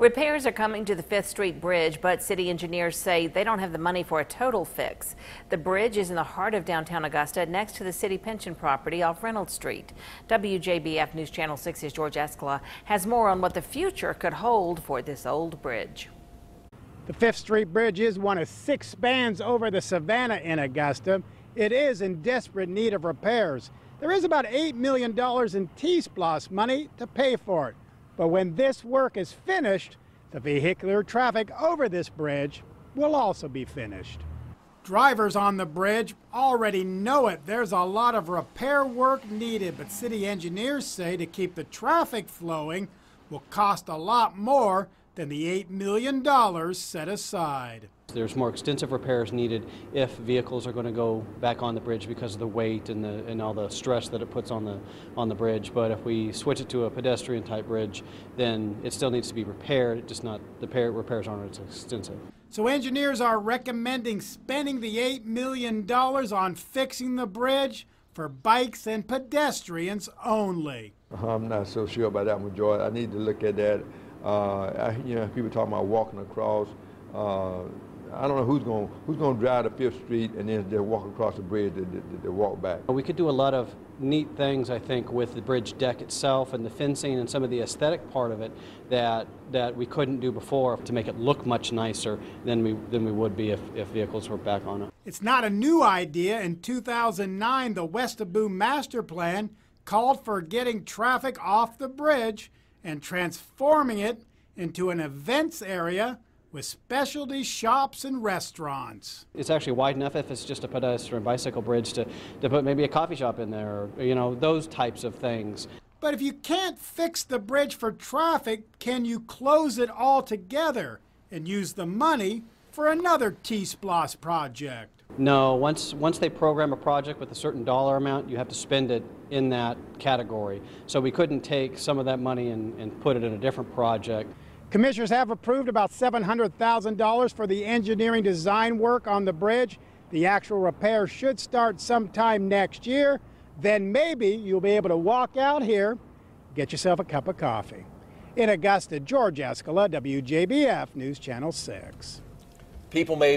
Repairs are coming to the 5th Street Bridge, but city engineers say they don't have the money for a total fix. The bridge is in the heart of downtown Augusta, next to the city pension property off Reynolds Street. WJBF News Channel 6's George Escala has more on what the future could hold for this old bridge. The 5th Street Bridge is one of 6 spans over the Savannah in Augusta. It is in desperate need of repairs. There is about $8 million in T-SPLOST money to pay for it. But when this work is finished, the vehicular traffic over this bridge will also be finished. Drivers on the bridge already know it. There's a lot of repair work needed, but city engineers say to keep the traffic flowing will cost a lot more than the $8 million set aside. There's more extensive repairs needed if vehicles are going to go back on the bridge because of the weight and all the stress that it puts on the bridge. But if we switch it to a pedestrian type bridge, then it still needs to be repaired. It's just not, the repairs aren't as extensive. So engineers are recommending spending the $8 million on fixing the bridge for bikes and pedestrians only. I'm not so sure about that one, George. I need to look at that. People talking about walking across. I don't know who's going to drive to 5th Street and then just walk across the bridge to walk back. We could do a lot of neat things, I think, with the bridge deck itself and the fencing and some of the aesthetic part of it that we couldn't do before to make it look much nicer than we would be if vehicles were back on it. It's not a new idea. In 2009, the Westaboo Master Plan called for getting traffic off the bridge and transforming it into an events area with specialty shops and restaurants. It's actually wide enough if it's just a pedestrian bicycle bridge to put maybe a coffee shop in there, or, those types of things. But if you can't fix the bridge for traffic, can you close it altogether and use the money for another T-SPLOST project? No, once they program a project with a certain dollar amount, you have to spend it in that category. So we couldn't take some of that money and put it in a different project. Commissioners have approved about $700,000 for the engineering design work on the bridge. The actual repair should start sometime next year. Then maybe you'll be able to walk out here, get yourself a cup of coffee. In Augusta, George Escala, WJBF News Channel 6. People may